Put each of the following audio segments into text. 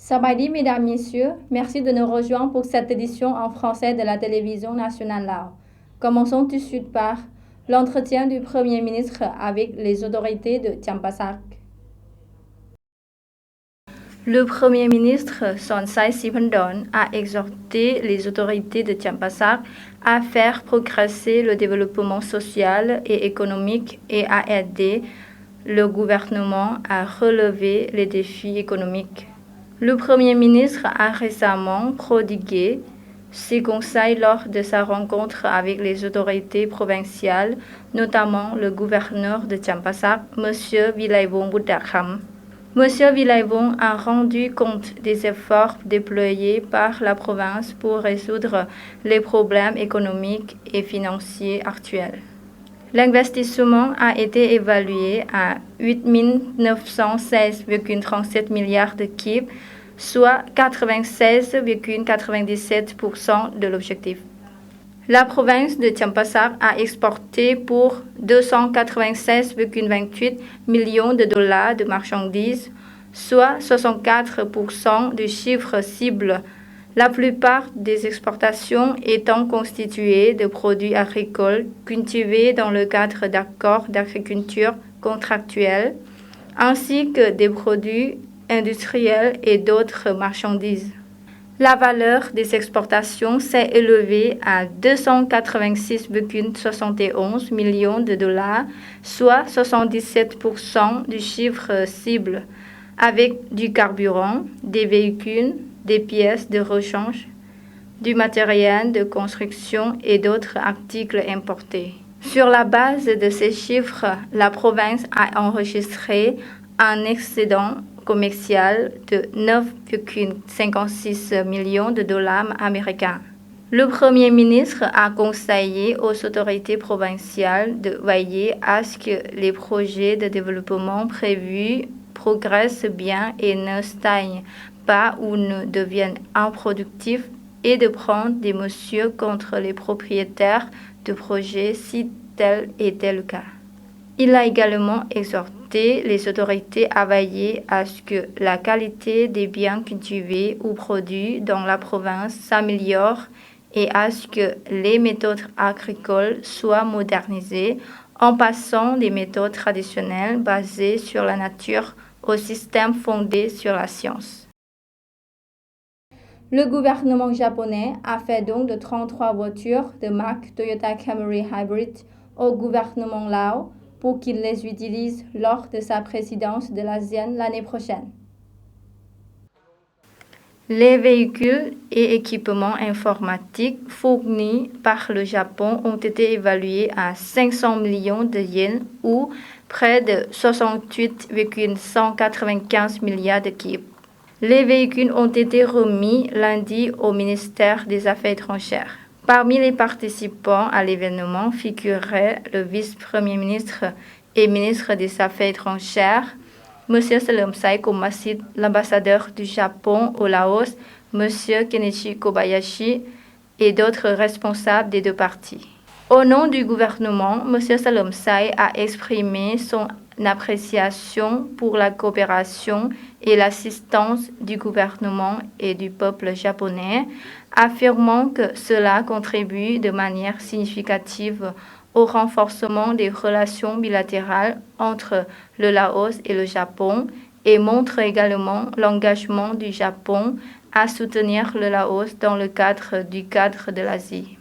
Sabadi, mesdames, messieurs, merci de nous rejoindre pour cette édition en français de la télévision nationale Lao. Commençons tout de suite par l'entretien du Premier ministre avec les autorités de Champasak. Le Premier ministre Sonsai Siphandorn a exhorté les autorités de Champasak à faire progresser le développement social et économique et à aider le gouvernement à relever les défis économiques. Le Premier ministre a récemment prodigué ses conseils lors de sa rencontre avec les autorités provinciales, notamment le gouverneur de Champasak, M. Vilaivong Buddhakham. M. Vilaivong a rendu compte des efforts déployés par la province pour résoudre les problèmes économiques et financiers actuels. L'investissement a été évalué à 8 916,37 milliards de kip, soit 96,97% de l'objectif. La province de Champasak a exporté pour 296,28 millions de dollars de marchandises, soit 64% du chiffre cible, la plupart des exportations étant constituées de produits agricoles cultivés dans le cadre d'accords d'agriculture contractuels, ainsi que des produits industriels et d'autres marchandises. La valeur des exportations s'est élevée à 286,71 millions de dollars, soit 77% du chiffre cible, avec du carburant, des véhicules, des pièces de rechange, du matériel de construction et d'autres articles importés. Sur la base de ces chiffres, la province a enregistré un excédent commercial de 9,56 millions de dollars américains. Le Premier ministre a conseillé aux autorités provinciales de veiller à ce que les projets de développement prévus progressent bien et ne stagnent pas ou ne deviennent improductifs et de prendre des mesures contre les propriétaires de projets si tel était le cas. Il a également exhorté les autorités à veiller à ce que la qualité des biens cultivés ou produits dans la province s'améliore et à ce que les méthodes agricoles soient modernisées en passant des méthodes traditionnelles basées sur la nature au système fondé sur la science. Le gouvernement japonais a fait don de 33 voitures de marque Toyota Camry Hybrid au gouvernement Lao pour qu'il les utilise lors de sa présidence de l'ASEAN l'année prochaine. Les véhicules et équipements informatiques fournis par le Japon ont été évalués à 500 millions de yens ou près de 68,195 milliards de kip. Les véhicules ont été remis lundi au ministère des Affaires étrangères. Parmi les participants à l'événement figurait le vice-premier ministre et ministre des Affaires étrangères, M. Salomsai Komasit, l'ambassadeur du Japon au Laos, M. Kenichi Kobayashi et d'autres responsables des deux parties. Au nom du gouvernement, M. Salomsai a exprimé son appréciation pour la coopération et l'assistance du gouvernement et du peuple japonais, affirmant que cela contribue de manière significative au renforcement des relations bilatérales entre le Laos et le Japon et montre également l'engagement du Japon à soutenir le Laos dans le cadre de l'Asie.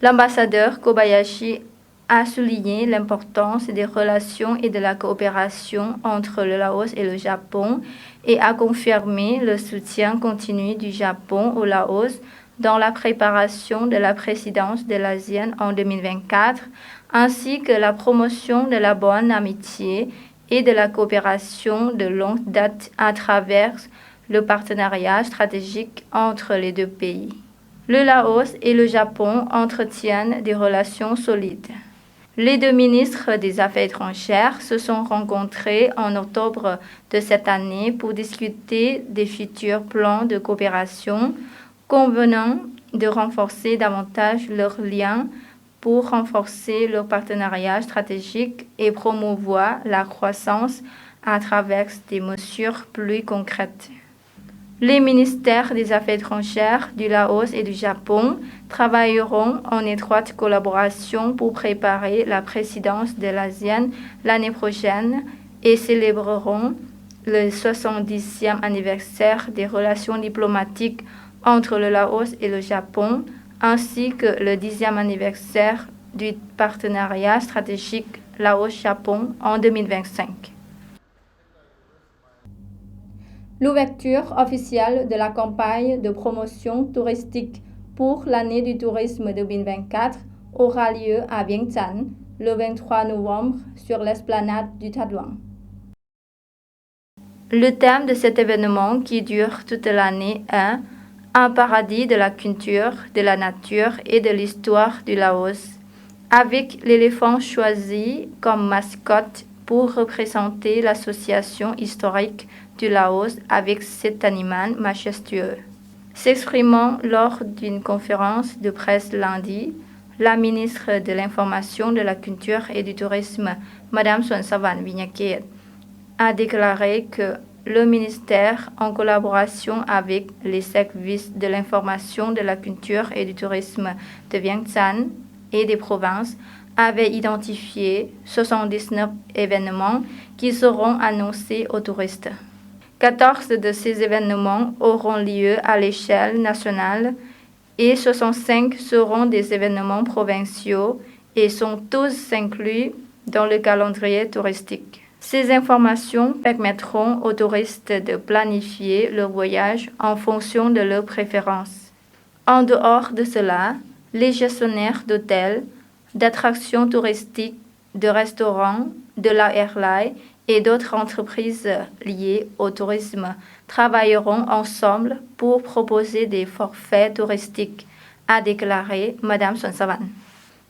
L'ambassadeur Kobayashi a souligné l'importance des relations et de la coopération entre le Laos et le Japon et a confirmé le soutien continu du Japon au Laos dans la préparation de la présidence de l'ASEAN en 2024, ainsi que la promotion de la bonne amitié et de la coopération de longue date à travers le partenariat stratégique entre les deux pays. Le Laos et le Japon entretiennent des relations solides. Les deux ministres des Affaires étrangères se sont rencontrés en octobre de cette année pour discuter des futurs plans de coopération, convenant de renforcer davantage leurs liens pour renforcer leur partenariat stratégique et promouvoir la croissance à travers des mesures plus concrètes. Les ministères des Affaires étrangères du Laos et du Japon travailleront en étroite collaboration pour préparer la présidence de l'ASEAN l'année prochaine et célébreront le 70e anniversaire des relations diplomatiques entre le Laos et le Japon, ainsi que le 10e anniversaire du partenariat stratégique Laos-Japon en 2025. L'ouverture officielle de la campagne de promotion touristique pour l'année du tourisme 2024 aura lieu à Vientiane le 23 novembre sur l'esplanade du Tha Duang. Le thème de cet événement qui dure toute l'année est un paradis de la culture, de la nature et de l'histoire du Laos, avec l'éléphant choisi comme mascotte pour représenter l'association historique du Laos avec cet animal majestueux. S'exprimant lors d'une conférence de presse lundi, la ministre de l'Information, de la Culture et du Tourisme, Mme Suansavan Vinyaket, a déclaré que le ministère, en collaboration avec les services de l'information, de la culture et du tourisme de Vientiane et des provinces, avait identifié 79 événements qui seront annoncés aux touristes. 14 de ces événements auront lieu à l'échelle nationale et 65 seront des événements provinciaux et sont tous inclus dans le calendrier touristique. Ces informations permettront aux touristes de planifier leur voyage en fonction de leurs préférences. En dehors de cela, les gestionnaires d'hôtels, d'attractions touristiques, de restaurants, de la airline et d'autres entreprises liées au tourisme travailleront ensemble pour proposer des forfaits touristiques, a déclaré Mme Suansavan.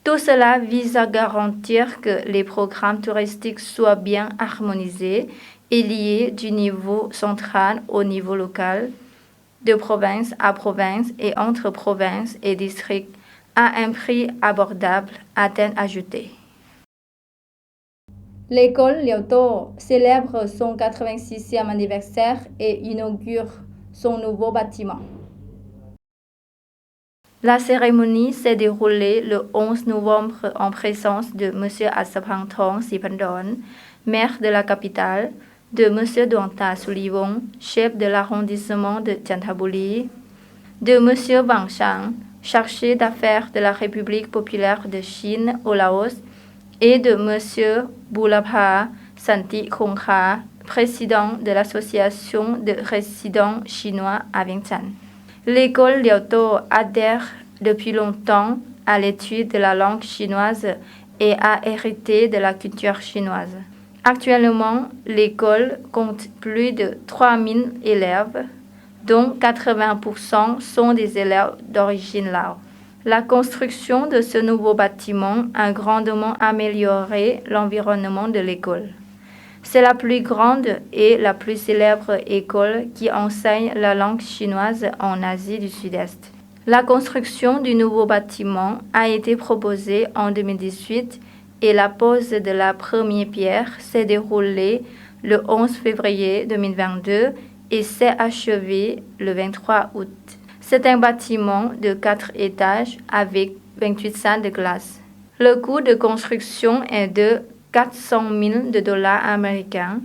Tout cela vise à garantir que les programmes touristiques soient bien harmonisés et liés du niveau central au niveau local, de province à province et entre provinces et districts à un prix abordable, a-t-elle ajouté. L'école Liaoto célèbre son 86e anniversaire et inaugure son nouveau bâtiment. La cérémonie s'est déroulée le 11 novembre en présence de M. Assapangthong Siphandorn, maire de la capitale, de M. Duangta Sulivong, chef de l'arrondissement de Chanthaburi, de M. Wang Shang, chargé d'affaires de la République populaire de Chine au Laos, et de M. Boulapha Santi Khongkha, président de l'association de résidents chinois à Vientiane. L'école Liaoto adhère depuis longtemps à l'étude de la langue chinoise et a hérité de la culture chinoise. Actuellement, l'école compte plus de 3000 élèves, dont 80% sont des élèves d'origine lao. La construction de ce nouveau bâtiment a grandement amélioré l'environnement de l'école. C'est la plus grande et la plus célèbre école qui enseigne la langue chinoise en Asie du Sud-Est. La construction du nouveau bâtiment a été proposée en 2018 et la pose de la première pierre s'est déroulée le 11 février 2022 et s'est achevée le 23 août. C'est un bâtiment de 4 étages avec 28 salles de classe. Le coût de construction est de 400 000 dollars américains.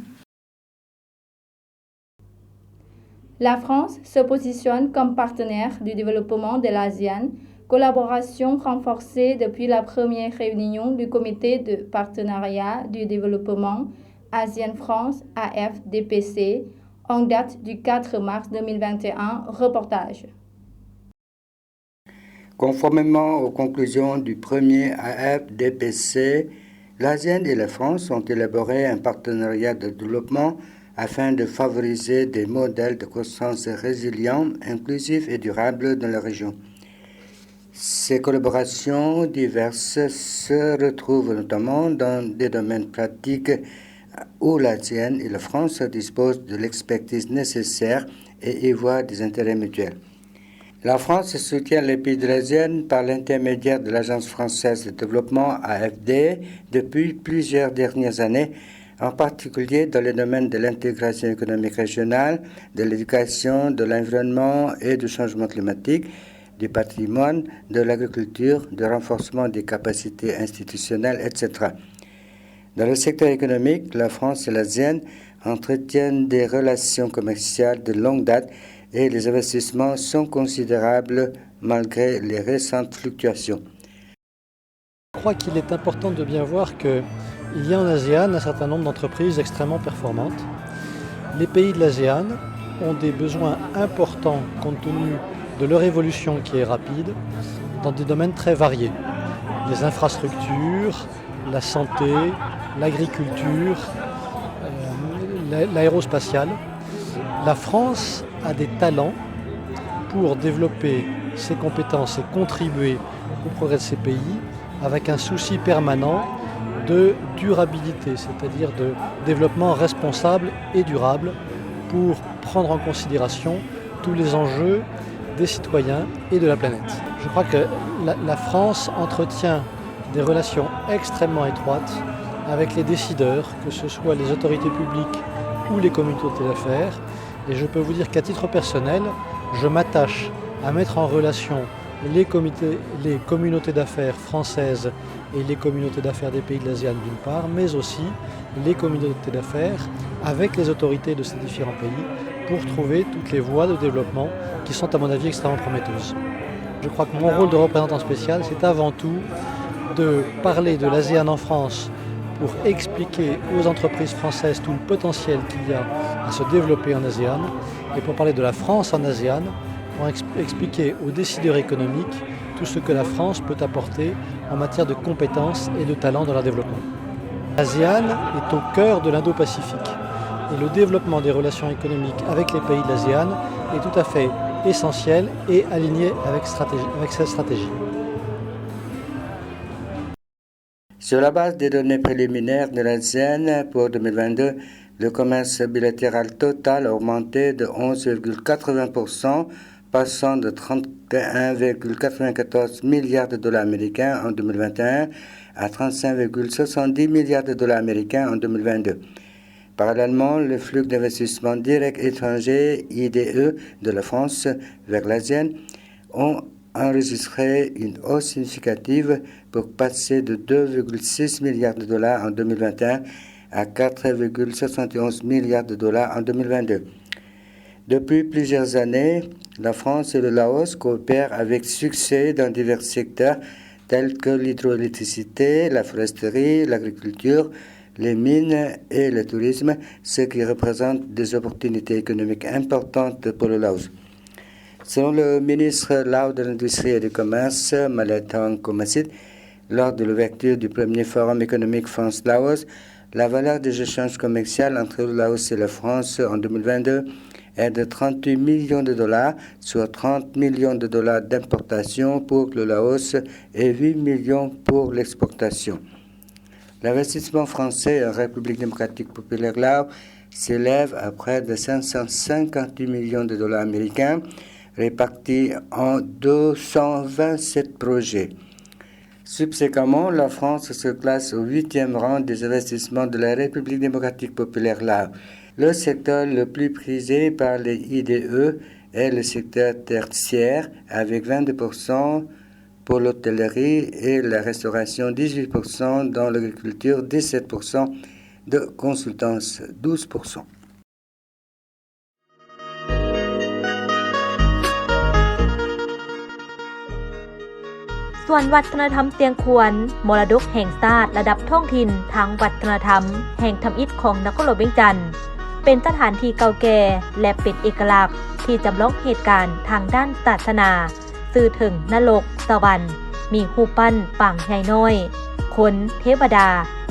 La France se positionne comme partenaire du développement de l'ASEAN, collaboration renforcée depuis la première réunion du comité de partenariat du développement ASEAN-France AFDPC en date du 4 mars 2021. Reportage. Conformément aux conclusions du premier AFDPC, l'ASEAN et la France ont élaboré un partenariat de développement afin de favoriser des modèles de croissance résilients, inclusifs et durables dans la région. Ces collaborations diverses se retrouvent notamment dans des domaines pratiques où l'ASEAN et la France disposent de l'expertise nécessaire et y voient des intérêts mutuels. La France soutient les pays de l'ASEAN par l'intermédiaire de l'Agence française de développement AFD depuis plusieurs dernières années en particulier dans les domaines de l'intégration économique régionale, de l'éducation, de l'environnement et du changement climatique, du patrimoine, de l'agriculture, du renforcement des capacités institutionnelles, etc. Dans le secteur économique, la France et l'ASEAN entretiennent des relations commerciales de longue date et les investissements sont considérables malgré les récentes fluctuations. Je crois qu'il est important de bien voir qu'il y a en ASEAN un certain nombre d'entreprises extrêmement performantes. Les pays de l'ASEAN ont des besoins importants compte tenu de leur évolution qui est rapide dans des domaines très variés. Les infrastructures, la santé, l'agriculture, l'aérospatiale. La France a des talents pour développer ses compétences et contribuer au progrès de ces pays avec un souci permanent de durabilité, c'est-à-dire de développement responsable et durable pour prendre en considération tous les enjeux des citoyens et de la planète. Je crois que la France entretient des relations extrêmement étroites avec les décideurs, que ce soit les autorités publiques ou les communautés d'affaires. Et je peux vous dire qu'à titre personnel, je m'attache à mettre en relation les communautés d'affaires françaises et les communautés d'affaires des pays de l'ASEAN d'une part, mais aussi les communautés d'affaires avec les autorités de ces différents pays pour trouver toutes les voies de développement qui sont à mon avis extrêmement prometteuses. Je crois que mon rôle de représentant spécial, c'est avant tout de parler de l'ASEAN en France pour expliquer aux entreprises françaises tout le potentiel qu'il y a à se développer en ASEAN et pour parler de la France en ASEAN, pour expliquer aux décideurs économiques tout ce que la France peut apporter en matière de compétences et de talents dans leur développement. L'ASEAN est au cœur de l'Indo-Pacifique et le développement des relations économiques avec les pays de l'ASEAN est tout à fait essentiel et aligné avec cette stratégie. Sur la base des données préliminaires de l'ASEAN pour 2022, le commerce bilatéral total a augmenté de 11,80%, passant de 31,94 milliards de dollars américains en 2021 à 35,70 milliards de dollars américains en 2022. Parallèlement, le flux d'investissement direct étranger, IDE, de la France vers l'ASEAN ont enregistré une hausse significative pour passer de 2,6 milliards de dollars en 2021 à 4,71 milliards de dollars en 2022. Depuis plusieurs années, la France et le Laos coopèrent avec succès dans divers secteurs tels que l'hydroélectricité, la foresterie, l'agriculture, les mines et le tourisme, ce qui représente des opportunités économiques importantes pour le Laos. Selon le ministre laos de l'Industrie et du Commerce, Malatang Komasit, lors de l'ouverture du premier forum économique France-Laos, la valeur des échanges commerciaux entre le Laos et la France en 2022 est de 38 millions de dollars, soit 30 millions de dollars d'importation pour le Laos et 8 millions pour l'exportation. L'investissement français en République démocratique populaire Laos s'élève à près de 558 millions de dollars américains, répartis en 227 projets. Subséquemment, la France se classe au 8e rang des investissements de la République démocratique populaire Laos. Le secteur le plus prisé par les IDE est le secteur tertiaire, avec 22% pour l'hôtellerie et la restauration, 18%, dans l'agriculture, 17%, de consultance, 12%.ส่วนวัฒนธรรมเตียงขวนมรดกแห่งชาติระดับท้องถิ่นทางวัฒนธรรมแห่งทำอิฐของนครหลวงเวียงจันทร์เป็นสถานที่เก่าแก่และเป็นเอกลักษณ์ที่จำลองเหตุการณ์ทางด้านศาสนาสื่อถึงนรกสวรรค์มีรูปปั้นปางใหญ่น้อยคนเทวดา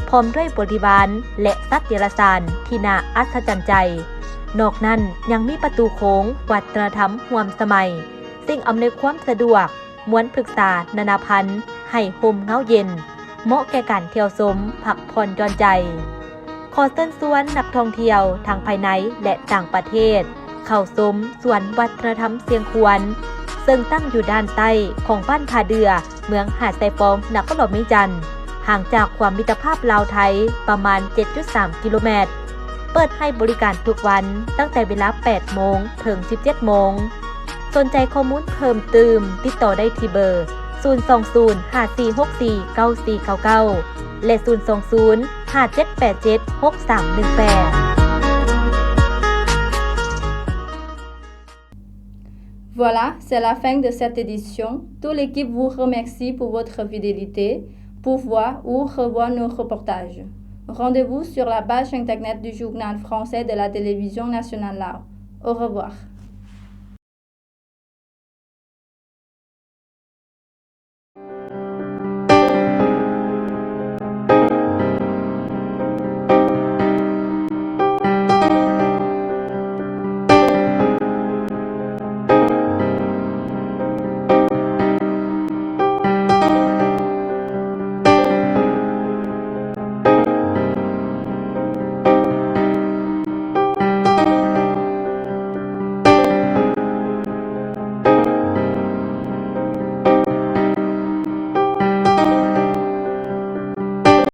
พร้อมด้วยบริวารและสัตว์เดรัจฉานที่น่าอัศจรรย์ใจนอกนั้นยังมีประตูโค้งวัฒนธรรมร่วมสมัยสิ่งอำนวยความสะดวกม้วนปรึกษานานาพันธุ์ให้ห่มเงาเย็นเหมาะแก่การเที่ยวชมพักผ่อนหย่อนใจขอเชิญชวนนักท่องเที่ยวทั้งภายในและต่างประเทศเข้าชมสวนวัฒนธรรมเสียงขวนซึ่งตั้งอยู่ด้านใต้ของบ้านผาเดือเมืองหาดไซฟองนครหลวงเวียงจันทร์ ห่างจากความมิตรภาพลาวไทยประมาณ 7.3 กิโลเมตรเปิดให้บริการทุกวันตั้งแต่เวลา 8 โมงถึง 17 โมงสนใจข้อมูลเพิ่มเติมติดต่อได้ที่เบอร์ 020-5464-9499 และ 020-5787-6318 Voilà, c'est la fin de cette édition. Toute l'équipe vous remercie pour votre fidélité. Pour voir ou revoir nos reportages, rendez-vous sur la page internet du journal français de la télévision nationale Lao. Au revoir.